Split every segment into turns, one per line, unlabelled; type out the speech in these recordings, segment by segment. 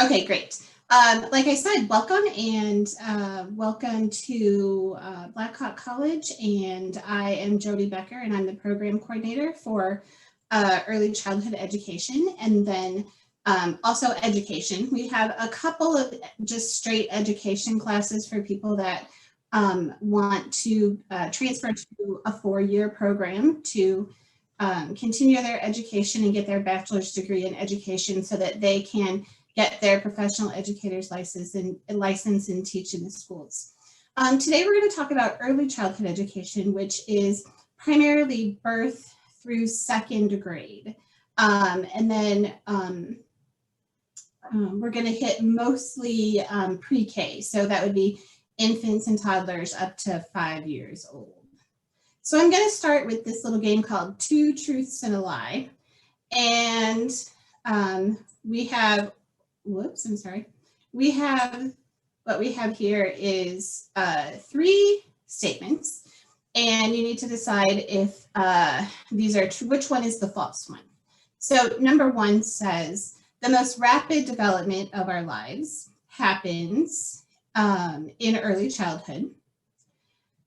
Okay, great. Like I said, welcome and welcome to Blackhawk College. And I am Jody Becker, and I'm the program coordinator for early childhood education, and then also education. We have a couple of just straight education classes for people that want to transfer to a 4-year program to continue their education and get their bachelor's degree in education so that they can get their professional educator's license and teach in the schools. Today we're going to talk about early childhood education, which is primarily birth through 2nd grade. And then we're going to hit mostly pre-K. So that would be infants and toddlers up to 5 years old. So I'm going to start with this little game called Two Truths and a Lie. And we have what we have here is 3 statements, and you need to decide if these are true, which one is the false one. So number 1 says, the most rapid development of our lives happens in early childhood.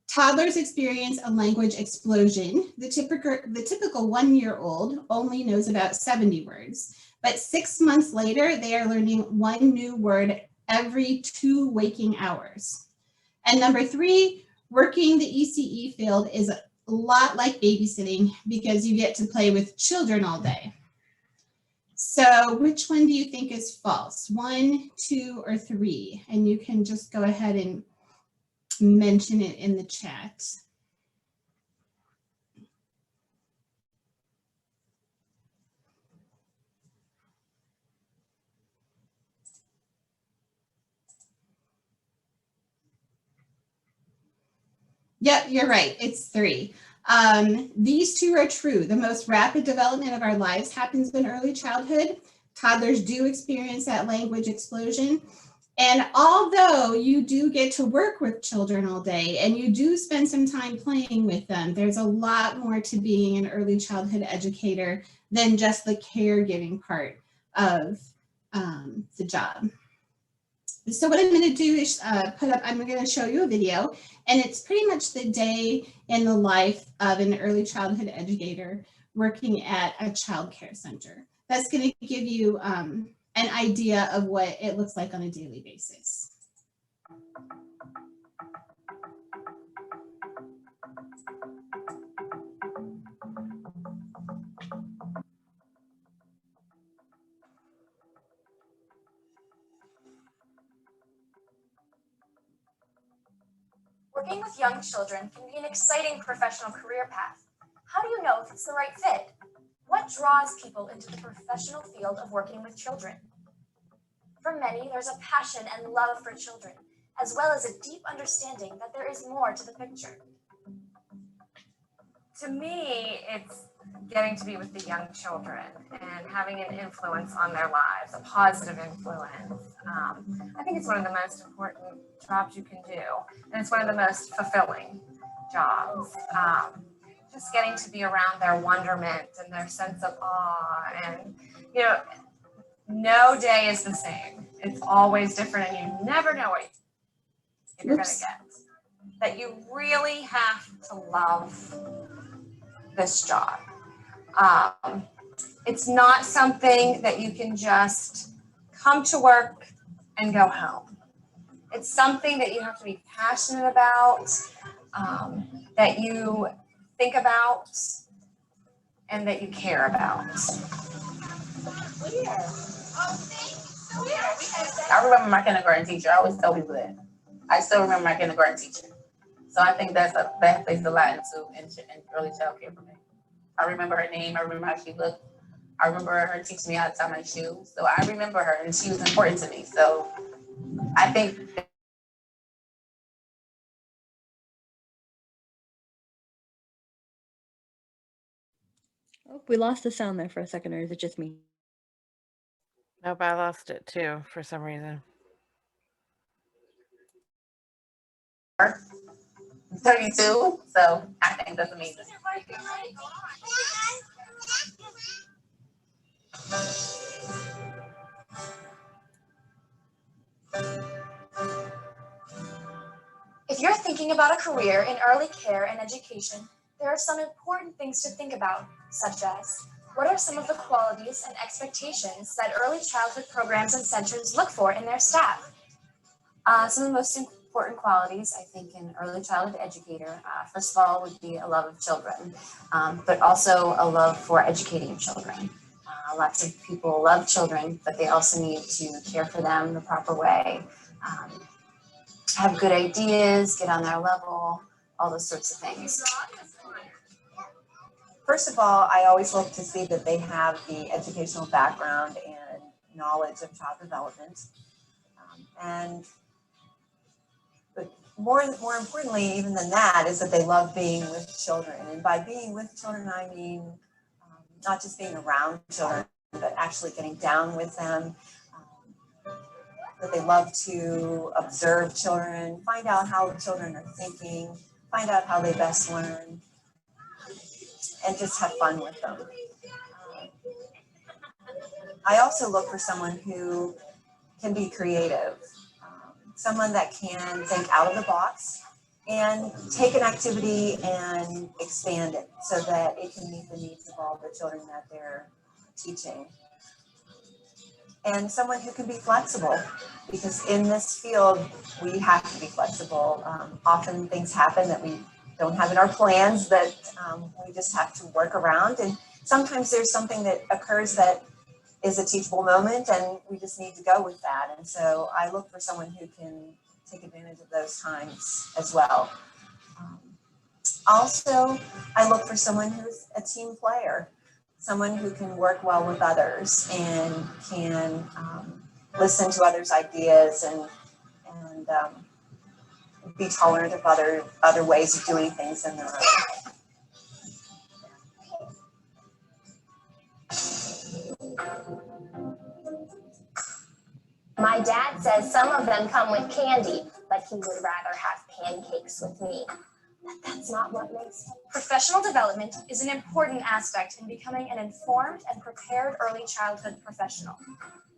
Toddlers experience a language explosion. The typical 1-year-old only knows about 70 words. But 6 months later, they are learning 1 new word every 2 waking hours. And number 3, working the ECE field is a lot like babysitting because you get to play with children all day. So which one do you think is false? 1, 2, or 3? And you can just go ahead and mention it in the chat. Yep, you're right. It's 3. These 2 are true. The most rapid development of our lives happens in early childhood. Toddlers do experience that language explosion. And although you do get to work with children all day and you do spend some time playing with them, there's a lot more to being an early childhood educator than just the caregiving part of the job. So what I'm going to do is I'm going to show you a video, and it's pretty much the day in the life of an early childhood educator working at a child care center. That's going to give you an idea of what it looks like on a daily basis.
Working with young children can be an exciting professional career path. How do you know if it's the right fit? What draws people into the professional field of working with children? For many, there's a passion and love for children, as well as a deep understanding that there is more to the picture.
To me, it's getting to be with the young children and having an influence on their lives, a positive influence. I think it's one of the most important jobs you can do, and it's one of the most fulfilling jobs. Just getting to be around their wonderment and their sense of awe, and no day is the same. It's always different, and you never know what you're going to get. That you really have to love this job. It's not something that you can just come to work and go home. It's something that you have to be passionate about, that you think about, and that you care about.
I remember my kindergarten teacher. I always tell people that. I still remember my kindergarten teacher. So I think that plays a lot in early child care for me. I remember her name. I remember how she looked. I remember her teaching me how to tie my shoes. So I remember her, and she was important to me. So I think.
Oh, we lost the sound there for a second, or is it just me?
Nope, I lost it too for some reason.
32, so I think that's amazing.
thinking about a career in early care and education, there are some important things to think about, such as what are some of the qualities and expectations that early childhood programs and centers look for in their staff?
Some of the most important qualities, I think, in early childhood educator, first of all, would be a love of children, but also a love for educating children. Lots of people love children, but they also need to care for them the proper way, have good ideas, get on their level, all those sorts of things.
First of all, I always look to see that they have the educational background and knowledge of child development. But more importantly, even than that, is that they love being with children. And by being with children, I mean not just being around children, but actually getting down with them. That they love to observe children, find out how children are thinking, find out how they best learn, and just have fun with them. I also look for someone who can be creative, someone that can think out of the box and take an activity and expand it so that it can meet the needs of all the children that they're teaching. And someone who can be flexible, because in this field, we have to be flexible. Often things happen that we don't have in our plans that we just have to work around. And sometimes there's something that occurs that is a teachable moment and we just need to go with that. And so I look for someone who can take advantage of those times as well. Also, I look for someone who's a team player, someone who can work well with others and can listen to others' ideas and be tolerant of other ways of doing things in their own.
My dad says some of them come with candy, but he would rather have pancakes with me. But that's not what makes him.
Professional development is an important aspect in becoming an informed and prepared early childhood professional.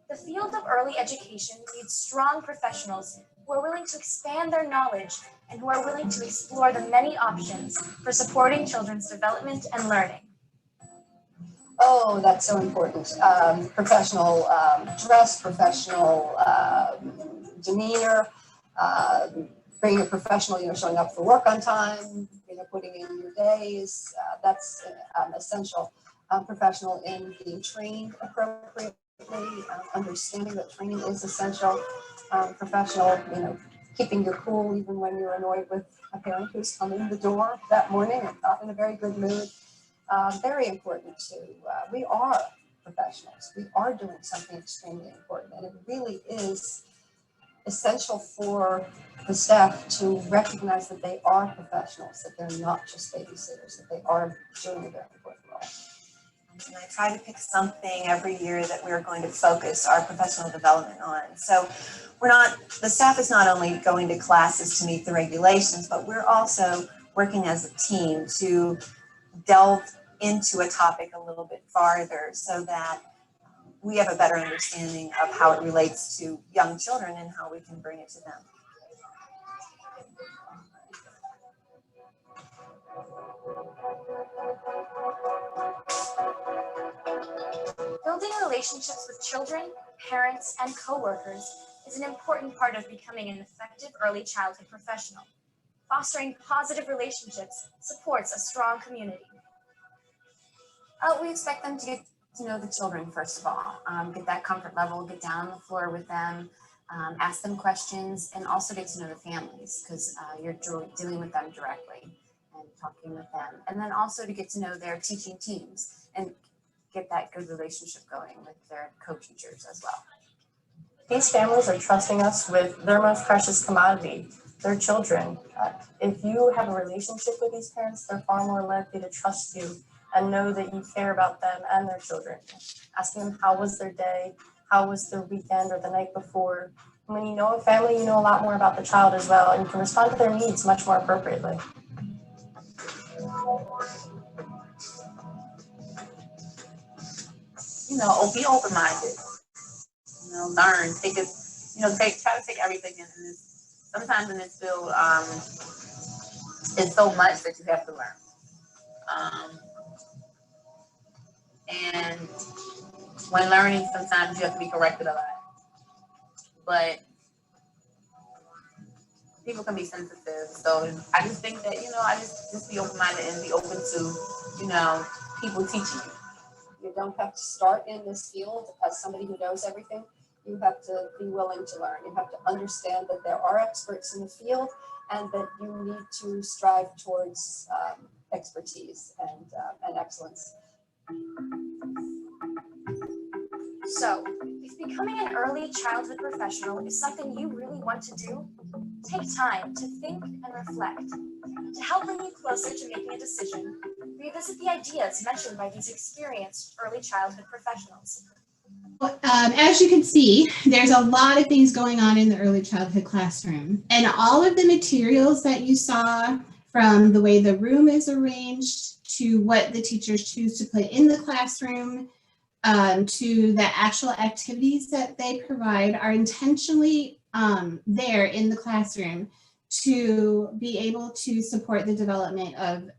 The field of early education needs strong professionals who are willing to expand their knowledge and who are willing to explore the many options for supporting children's development and learning.
Oh, that's so important. Professional dress, professional demeanor, being a professional, showing up for work on time, putting in your days. That's essential. Professional in being trained appropriately, understanding that training is essential. Professional, keeping your cool even when you're annoyed with a parent who's come in the door that morning and not in a very good mood. Very important too. We are professionals. We are doing something extremely important, and it really is essential for the staff to recognize that they are professionals, that they're not just babysitters, that they are doing a very important role.
And I try to pick something every year that we're going to focus our professional development on. So the staff is not only going to classes to meet the regulations, but we're also working as a team to delve into a topic a little bit farther so that we have a better understanding of how it relates to young children and how we can bring it to them.
Building relationships with children, parents, and coworkers is an important part of becoming an effective early childhood professional. Fostering positive relationships supports a strong community.
We expect them to get to know the children, first of all, get that comfort level, get down on the floor with them, ask them questions, and also get to know the families because you're dealing with them directly and talking with them. And then also to get to know their teaching teams and get that good relationship going with their co-teachers as well.
These families are trusting us with their most precious commodity, their children. If you have a relationship with these parents, they're far more likely to trust you and know that you care about them and their children. Asking them how was their day, how was their weekend or the night before. And when you know a family, you know a lot more about the child as well, and you can respond to their needs much more appropriately.
Be open-minded. Learn, try to take everything in. And sometimes in this field, it's so much that you have to learn. And when learning, sometimes you have to be corrected a lot. But people can be sensitive. So I just think that, I just be open-minded and be open to, people teaching you.
You don't have to start in this field as somebody who knows everything. You have to be willing to learn. You have to understand that there are experts in the field and that you need to strive towards expertise and excellence.
So, if becoming an early childhood professional is something you really want to do, take time to think and reflect. To help bring you closer to making a decision, revisit the ideas mentioned by these experienced early childhood professionals.
As you can see, there's a lot of things going on in the early childhood classroom, and all of the materials that you saw, from the way the room is arranged to what the teachers choose to put in the classroom, to the actual activities that they provide, are intentionally there in the classroom to be able to support the development of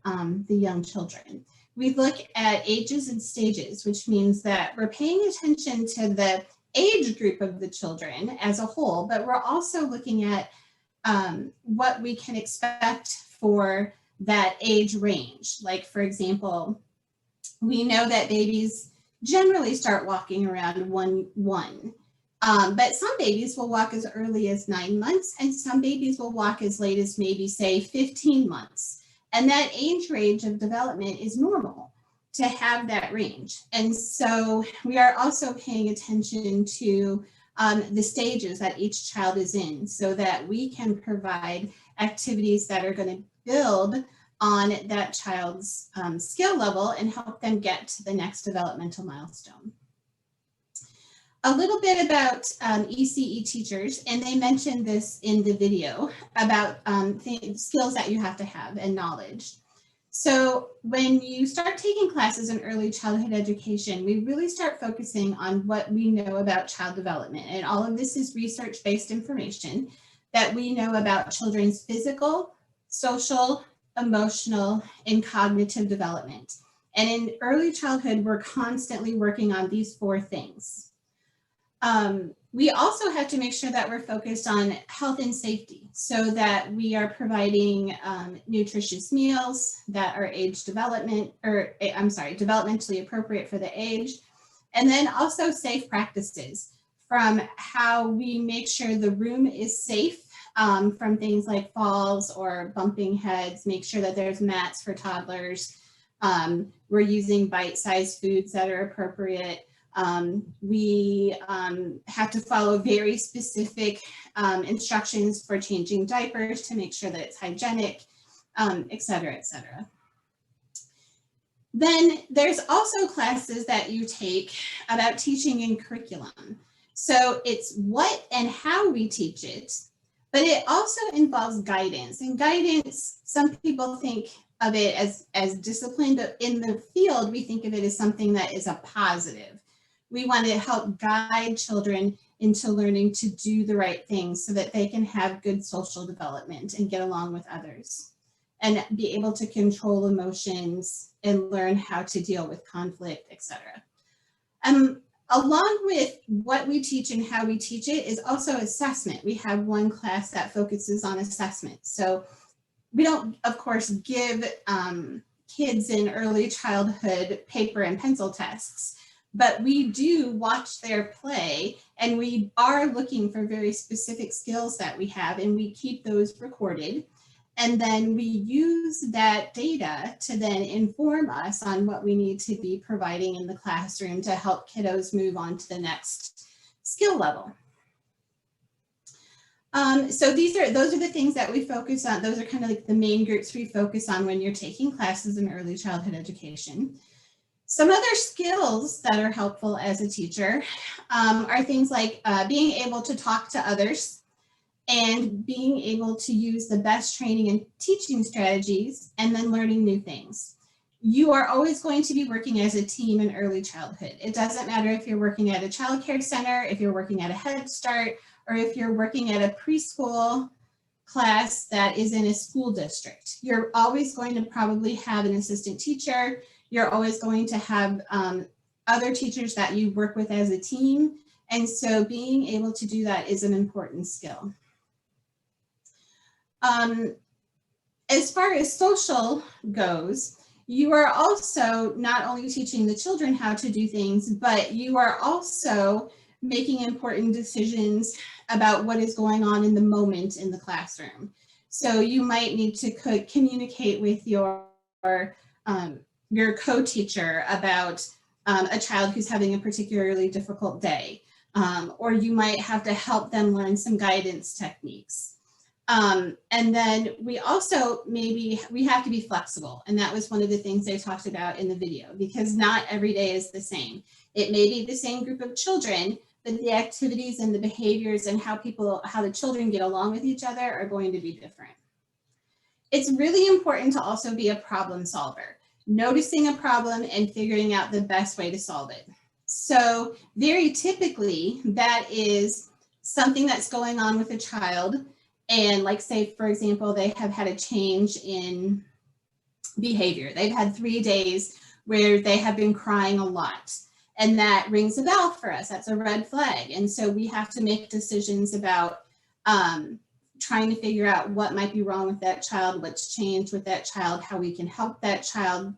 the young children. We look at ages and stages, which means that we're paying attention to the age group of the children as a whole, but we're also looking at what we can expect for that age range. Like, for example, we know that babies generally start walking around one. But some babies will walk as early as 9 months, and some babies will walk as late as maybe, say, 15 months. And that age range of development is normal to have that range. And so we are also paying attention to the stages that each child is in, so that we can provide activities that are going to build on that child's skill level and help them get to the next developmental milestone. A little bit about ECE teachers, and they mentioned this in the video about skills that you have to have and knowledge. So when you start taking classes in early childhood education, we really start focusing on what we know about child development. And all of this is research-based information that we know about children's physical, social, emotional, and cognitive development. And in early childhood, we're constantly working on these 4 things. We also have to make sure that we're focused on health and safety, so that we are providing nutritious meals that are developmentally appropriate for the age. And then also safe practices, from how we make sure the room is safe from things like falls or bumping heads, make sure that there's mats for toddlers. We're using bite-sized foods that are appropriate. We have to follow very specific instructions for changing diapers to make sure that it's hygienic, et cetera, et cetera. Then there's also classes that you take about teaching and curriculum. So it's what and how we teach it, but it also involves guidance. And guidance, some people think of it as discipline, but in the field, we think of it as something that is a positive. We want to help guide children into learning to do the right things so that they can have good social development and get along with others, and be able to control emotions and learn how to deal with conflict, etc. Along with what we teach and how we teach it is also assessment. We have one class that focuses on assessment. So we don't, of course, give kids in early childhood paper and pencil tests, but we do watch their play, and we are looking for very specific skills that we have, and we keep those recorded. And then we use that data to then inform us on what we need to be providing in the classroom to help kiddos move on to the next skill level. So those are the things that we focus on. Those are kind of like the main groups we focus on when you're taking classes in early childhood education. Some other skills that are helpful as a teacher are things like being able to talk to others, and being able to use the best training and teaching strategies, and then learning new things. You are always going to be working as a team in early childhood. It doesn't matter if you're working at a child care center, if you're working at a Head Start, or if you're working at a preschool class that is in a school district. You're always going to probably have an assistant teacher. You're always going to have other teachers that you work with as a team. And so being able to do that is an important skill. As far as social goes, you are also not only teaching the children how to do things, but you are also making important decisions about what is going on in the moment in the classroom. So you might need to communicate with your co-teacher about a child who's having a particularly difficult day, or you might have to help them learn some guidance techniques. And then we also we have to be flexible. And that was one of the things I talked about in the video, because not every day is the same. It may be the same group of children, but the activities and the behaviors and how the children get along with each other are going to be different. It's really important to also be a problem solver, noticing a problem and figuring out the best way to solve it. So very typically that is something that's going on with a child. And like say, for example, they have had a change in behavior. They've had 3 days where they have been crying a lot. And that rings a bell for us. That's a red flag. And so we have to make decisions about trying to figure out what might be wrong with that child, what's changed with that child, how we can help that child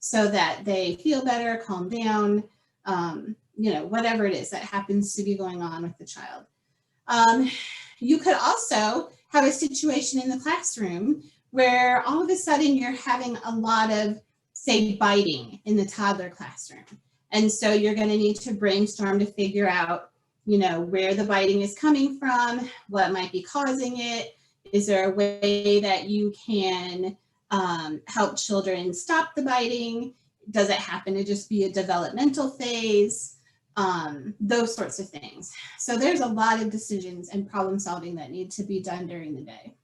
so that they feel better, calm down, whatever it is that happens to be going on with the child. You could also have a situation in the classroom where all of a sudden you're having a lot of, say, biting in the toddler classroom. And so you're going to need to brainstorm to figure out, where the biting is coming from, what might be causing it. Is there a way that you can help children stop the biting? Does it happen to just be a developmental phase? Those sorts of things. So there's a lot of decisions and problem solving that need to be done during the day.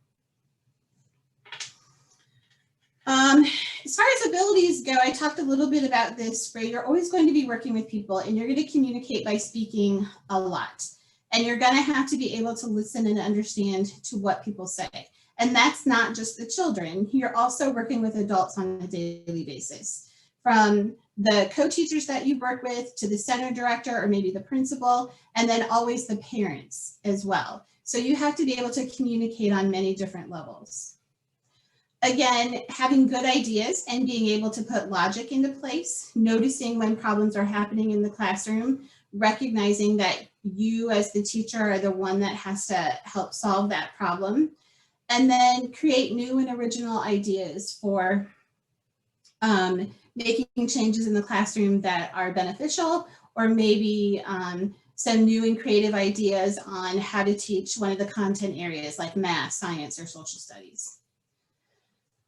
As far as abilities go, I talked a little bit about this, where you're always going to be working with people and you're going to communicate by speaking a lot. And you're going to have to be able to listen and understand to what people say. And that's not just the children. You're also working with adults on a daily basis. From the co-teachers that you work with to the center director or maybe the principal, and then always the parents as well. So you have to be able to communicate on many different levels. Again, having good ideas and being able to put logic into place, noticing when problems are happening in the classroom, recognizing that you as the teacher are the one that has to help solve that problem, and then create new and original ideas for making changes in the classroom that are beneficial, or maybe some new and creative ideas on how to teach one of the content areas like math, science, or social studies.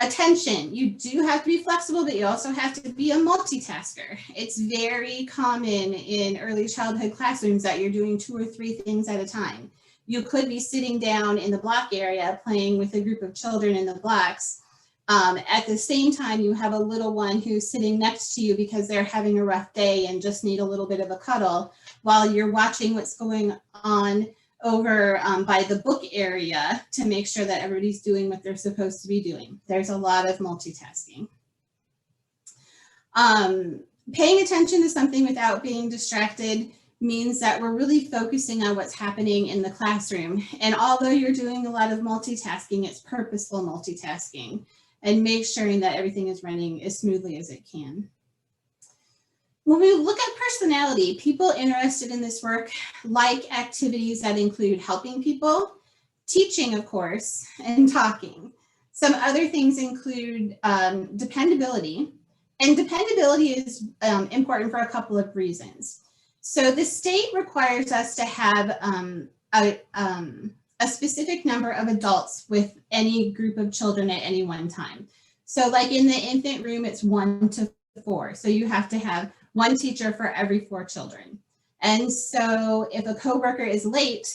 Attention, you do have to be flexible, but you also have to be a multitasker. It's very common in early childhood classrooms that you're doing 2 or 3 things at a time. You could be sitting down in the block area playing with a group of children in the blocks. At the same time, you have a little one who's sitting next to you because they're having a rough day and just need a little bit of a cuddle while you're watching what's going on over by the book area to make sure that everybody's doing what they're supposed to be doing. There's a lot of multitasking. Paying attention to something without being distracted means that we're really focusing on what's happening in the classroom. And although you're doing a lot of multitasking, it's purposeful multitasking, and make sure that everything is running as smoothly as it can. When we look at personality, people interested in this work like activities that include helping people, teaching, of course, and talking. Some other things include dependability, and dependability is important for a couple of reasons. So the state requires us to have a specific number of adults with any group of children at any one time. So like in the infant room, it's 1 to 4. So you have to have 1 teacher for every 4 children. And so if a coworker is late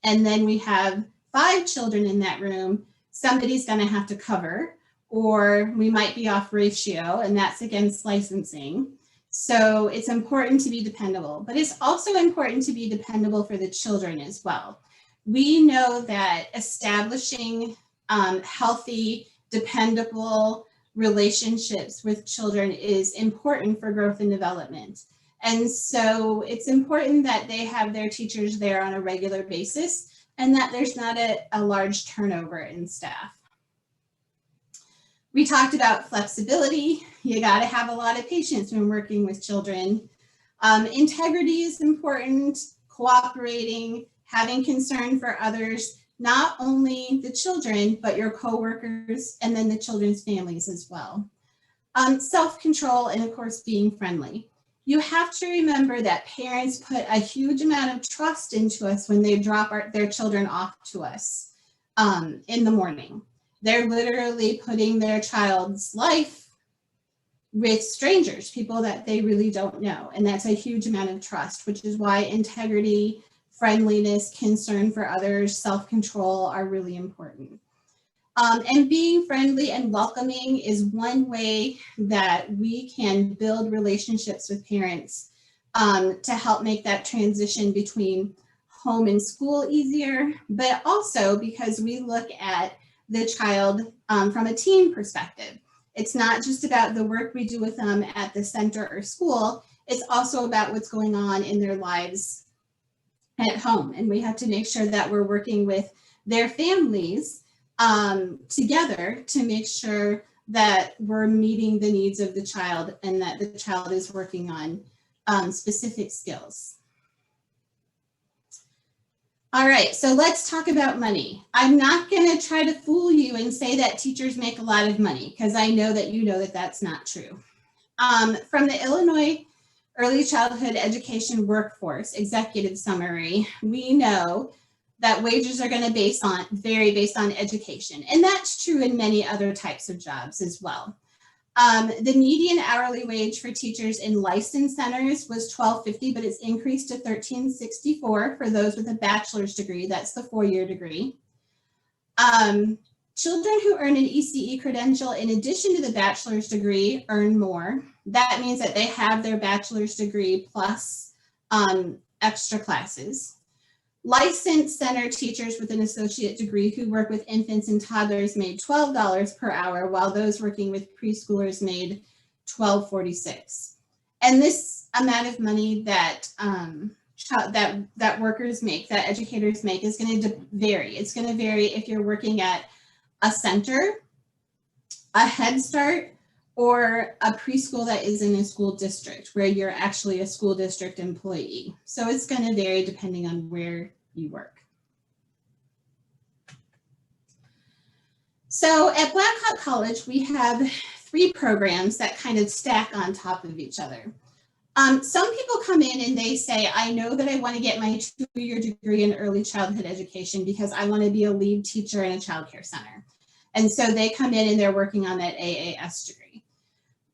and then we have 5 children in that room, somebody's going to have to cover, or we might be off ratio, and that's against licensing. So it's important to be dependable, but it's also important to be dependable for the children as well. We know that establishing healthy, dependable relationships with children is important for growth and development. And so it's important that they have their teachers there on a regular basis and that there's not a large turnover in staff. We talked about flexibility. You got to have a lot of patience when working with children. Integrity is important, cooperating, having concern for others, not only the children, but your coworkers and then the children's families as well. Self-control and of course being friendly. You have to remember that parents put a huge amount of trust into us when they drop their children off to us in the morning. They're literally putting their child's life with strangers, people that they really don't know. And that's a huge amount of trust, which is why integrity, friendliness, concern for others, self-control are really important. And being friendly and welcoming is one way that we can build relationships with parents to help make that transition between home and school easier, but also because we look at the child from a team perspective. It's not just about the work we do with them at the center or school, it's also about what's going on in their lives at home. And we have to make sure that we're working with their families together to make sure that we're meeting the needs of the child and that the child is working on specific skills. All right, so let's talk about money. I'm not going to try to fool you and say that teachers make a lot of money because I know that you know that that's not true. From the Illinois Early Childhood Education Workforce Executive Summary, we know that wages are going to vary based on education. And that's true in many other types of jobs as well. The median hourly wage for teachers in licensed centers was $12.50, but it's increased to $13.64 for those with a bachelor's degree. That's the 4-year degree. Children who earn an ECE credential in addition to the bachelor's degree earn more. That means that they have their bachelor's degree plus extra classes. Licensed center teachers with an associate degree who work with infants and toddlers made $12 per hour, while those working with preschoolers made $12.46. And this amount of money that that workers make, that educators make, is going to vary. It's going to vary if you're working at a center, a Head Start, or a preschool that is in a school district where you're actually a school district employee. So it's going to vary depending on where you work. So at Blackhawk College, we have 3 programs that kind of stack on top of each other. Some people come in and they say, I know that I want to get my 2-year degree in early childhood education because I want to be a lead teacher in a childcare center. And so they come in and they're working on that AAS degree.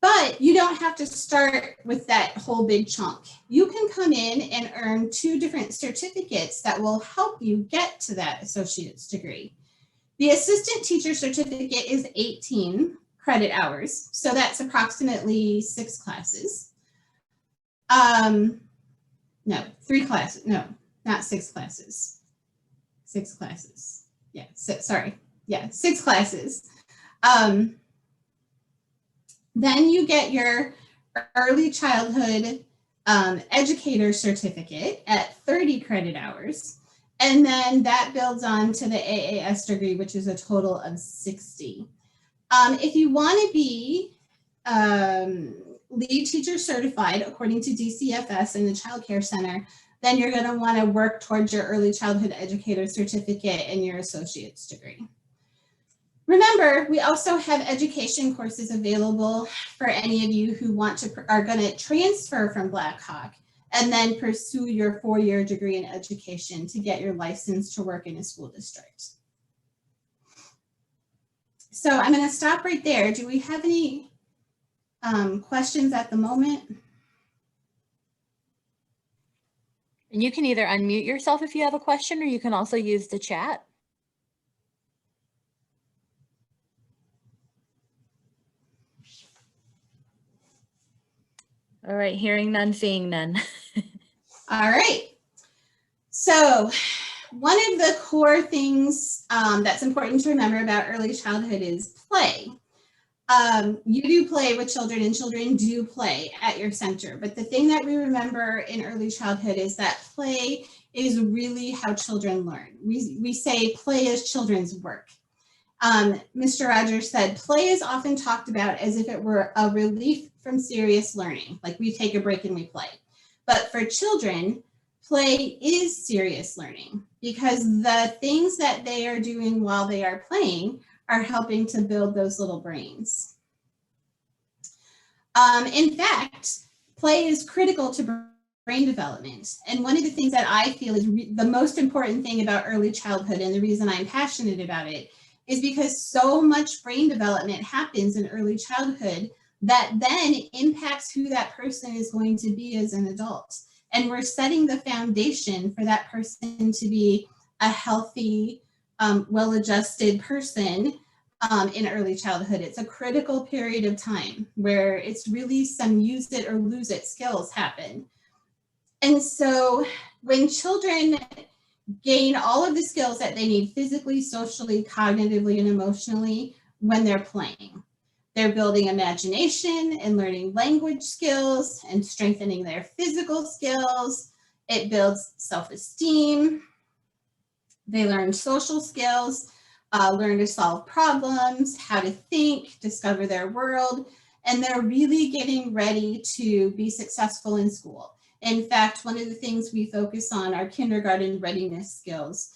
But you don't have to start with that whole big chunk. You can come in and earn 2 different certificates that will help you get to that associate's degree. The assistant teacher certificate is 18 credit hours, so that's approximately 6 classes. No, 3 classes, no, not 6 classes. 6 classes, yeah, sorry, yeah, 6 classes. Then you get your early childhood educator certificate at 30 credit hours. And then that builds on to the AAS degree, which is a total of 60. If you want to be lead teacher certified according to DCFS in the Child Care Center, then you're going to want to work towards your early childhood educator certificate and your associate's degree. Remember, we also have education courses available for any of you who are going to transfer from Blackhawk and then pursue your 4-year degree in education to get your license to work in a school district. So I'm going to stop right there. Do we have any questions at the moment?
And you can either unmute yourself if you have a question, or you can also use the chat. All right, hearing none, seeing none.
All right. So one of the core things that's important to remember about early childhood is play. You do play with children, and children do play at your center. But the thing that we remember in early childhood is that play is really how children learn. We say play is children's work. Mr. Rogers said, play is often talked about as if it were a relief from serious learning, like we take a break and we play. But for children, play is serious learning because the things that they are doing while they are playing are helping to build those little brains. In fact, play is critical to brain development. And one of the things that I feel is the most important thing about early childhood, and the reason I'm passionate about it, is because so much brain development happens in early childhood that then impacts who that person is going to be as an adult. And we're setting the foundation for that person to be a healthy, well-adjusted person in early childhood. It's a critical period of time where it's really some use it or lose it skills happen. And so when children gain all of the skills that they need physically, socially, cognitively, and emotionally when they're playing, they're building imagination and learning language skills and strengthening their physical skills. It builds self-esteem. They learn social skills, learn to solve problems, how to think, discover their world, and they're really getting ready to be successful in school. In fact, one of the things we focus on are kindergarten readiness skills,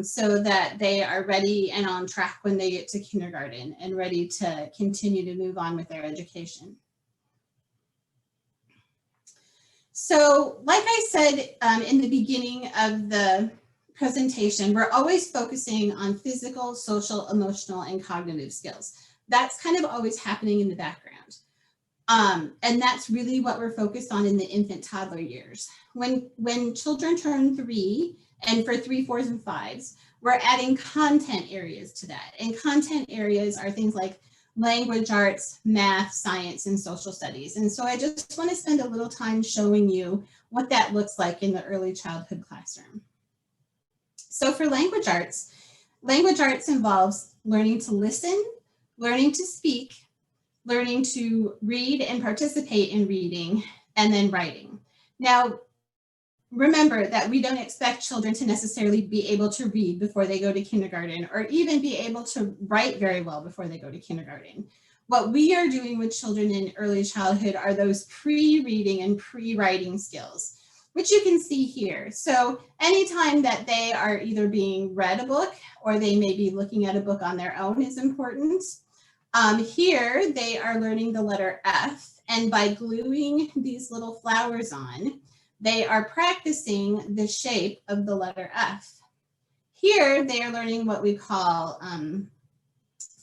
so that they are ready and on track when they get to kindergarten and ready to continue to move on with their education. So like I said in the beginning of the presentation, we're always focusing on physical, social, emotional, and cognitive skills. That's kind of always happening in the background. And that's really what we're focused on in the infant toddler years. When children turn 3, and for 3, 4s, and 5s, we're adding content areas to that. And content areas are things like language arts, math, science, and social studies. And so I just want to spend a little time showing you what that looks like in the early childhood classroom. So for language arts involves learning to listen, learning to speak, learning to read and participate in reading, and then writing. Now, remember that we don't expect children to necessarily be able to read before they go to kindergarten, or even be able to write very well before they go to kindergarten. What we are doing with children in early childhood are those pre-reading and pre-writing skills, which you can see here. So anytime that they are either being read a book or they may be looking at a book on their own is important. Here they are learning the letter F, and by gluing these little flowers on, they are practicing the shape of the letter F. Here they are learning what we call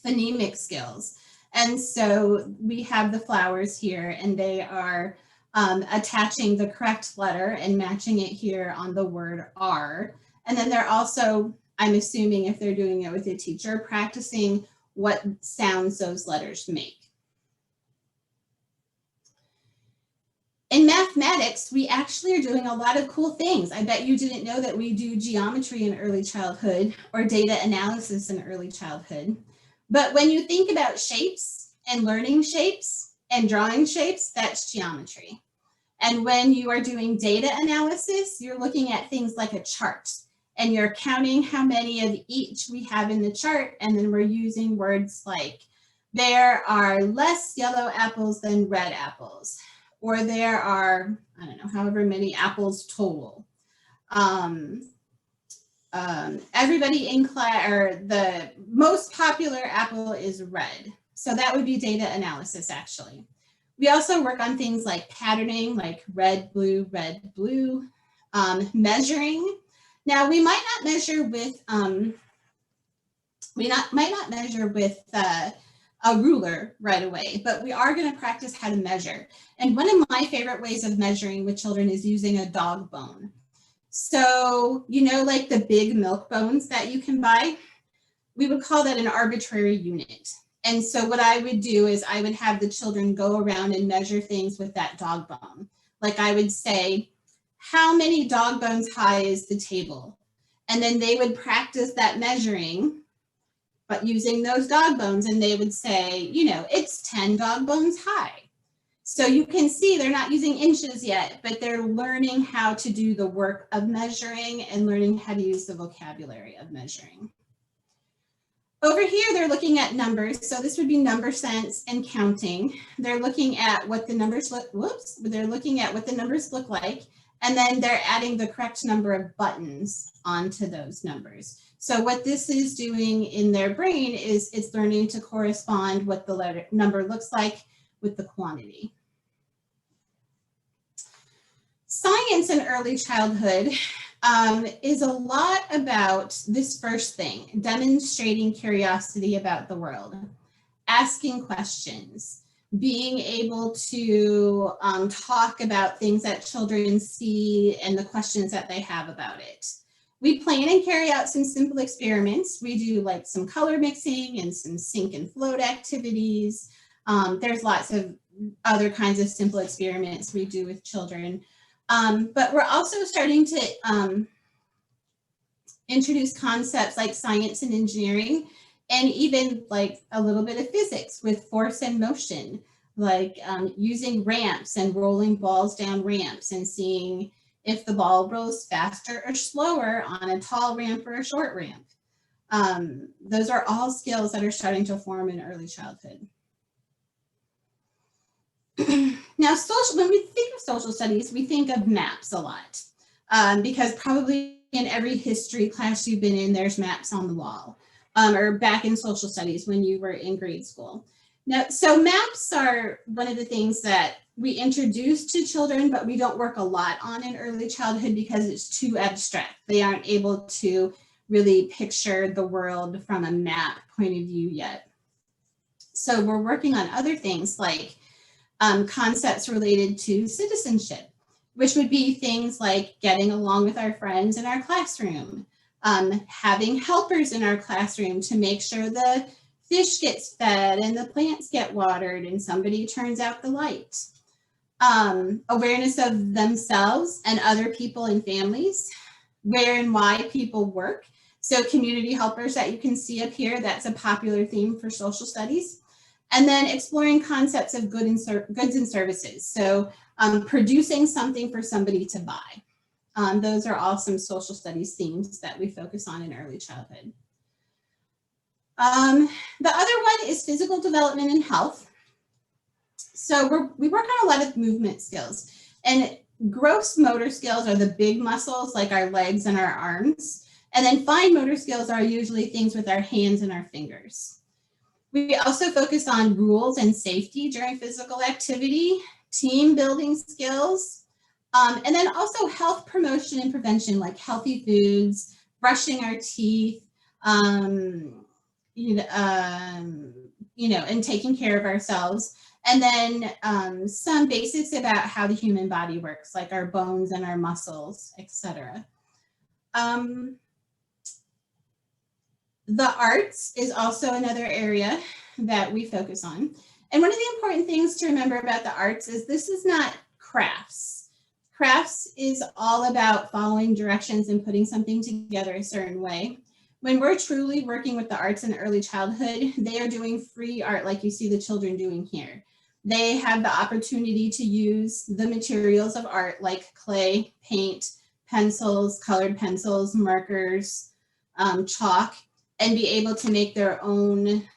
phonemic skills. And so we have the flowers here, and they are attaching the correct letter and matching it here on the word R. And then they're also, I'm assuming if they're doing it with a teacher, practicing what sounds those letters make. In mathematics, we actually are doing a lot of cool things. I bet you didn't know that we do geometry in early childhood or data analysis in early childhood. But when you think about shapes and learning shapes and drawing shapes, that's geometry. And when you are doing data analysis, you're looking at things like a chart, and you're counting how many of each we have in the chart, and then we're using words like, there are less yellow apples than red apples, or there are, I don't know, however many apples total. Everybody in class, or the most popular apple is red. So that would be data analysis, actually. We also work on things like patterning, like red, blue, measuring. Now we might not measure with, a ruler right away, but we are going to practice how to measure. And one of my favorite ways of measuring with children is using a dog bone. So, you know, like the big milk bones that you can buy, we would call that an arbitrary unit. And so what I would do is I would have the children go around and measure things with that dog bone. Like I would say, how many dog bones high is the table? And then they would practice that measuring, but using those dog bones, and they would say, you know, it's 10 dog bones high. So you can see they're not using inches yet, but they're learning how to do the work of measuring and learning how to use the vocabulary of measuring. Over here, they're looking at numbers. So this would be number sense and counting. They're looking at what the numbers look, they're looking at what the numbers look like, and then they're adding the correct number of buttons onto those numbers. So what this is doing in their brain is it's learning to correspond what the number looks like with the quantity. Science in early childhood is a lot about this first thing, demonstrating curiosity about the world, asking questions, being able to talk about things that children see and the questions that they have about it. We plan and carry out some simple experiments. We do like some color mixing and some sink and float activities. There's lots of other kinds of simple experiments we do with children. But we're also starting to introduce concepts like science and engineering, and even like a little bit of physics with force and motion, like using ramps and rolling balls down ramps and seeing if the ball rolls faster or slower on a tall ramp or a short ramp. Those are all skills that are starting to form in early childhood. Now, when we think of social studies, we think of maps a lot, because probably in every history class you've been in, there's maps on the wall, or back in social studies when you were in grade school. Now, so maps are one of the things that we introduce to children, but we don't work a lot on in early childhood because it's too abstract. They aren't able to really picture the world from a map point of view yet. So we're working on other things like concepts related to citizenship, which would be things like getting along with our friends in our classroom, having helpers in our classroom to make sure the fish gets fed and the plants get watered and somebody turns out the light. Awareness of themselves and other people and families, where and why people work. So community helpers that you can see up here, that's a popular theme for social studies. And then exploring concepts of goods and services. So producing something for somebody to buy. Those are all some social studies themes that we focus on in early childhood. The other one is physical development and health. So we work on a lot of movement skills, and gross motor skills are the big muscles like our legs and our arms. And then fine motor skills are usually things with our hands and our fingers. We also focus on rules and safety during physical activity, team building skills, and then also health promotion and prevention, like healthy foods, brushing our teeth, and taking care of ourselves. And then some basics about how the human body works, like our bones and our muscles, etc. The arts is also another area that we focus on. And one of the important things to remember about the arts is this is not crafts. Crafts is all about following directions and putting something together a certain way. When we're truly working with the arts in early childhood, they are doing free art like you see the children doing here. They have the opportunity to use the materials of art like clay, paint, pencils, colored pencils, markers, chalk, and be able to make their own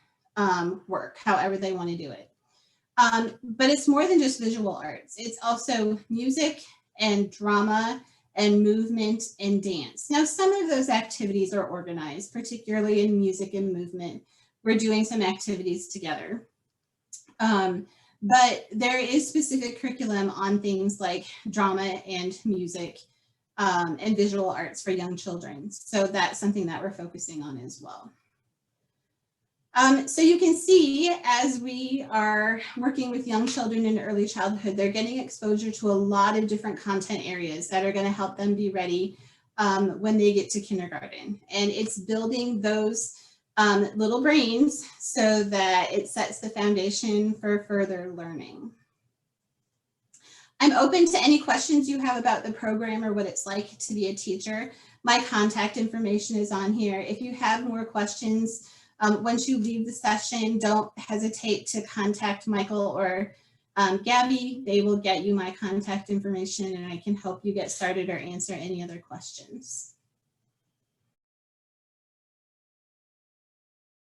work, however they want to do it. But it's more than just visual arts. It's also music and drama and movement and dance. Now, some of those activities are organized, particularly in music and movement. We're doing some activities together. But there is specific curriculum on things like drama and music and visual arts for young children. So that's something that we're focusing on as well. So you can see as we are working with young children in early childhood, they're getting exposure to a lot of different content areas that are going to help them be ready when they get to kindergarten. And it's building those little brains so that it sets the foundation for further learning. I'm open to any questions you have about the program or what it's like to be a teacher. My contact information is on here. If you have more questions, once you leave the session, don't hesitate to contact Michael or Gabby. They will get you my contact information and I can help you get started or answer any other questions.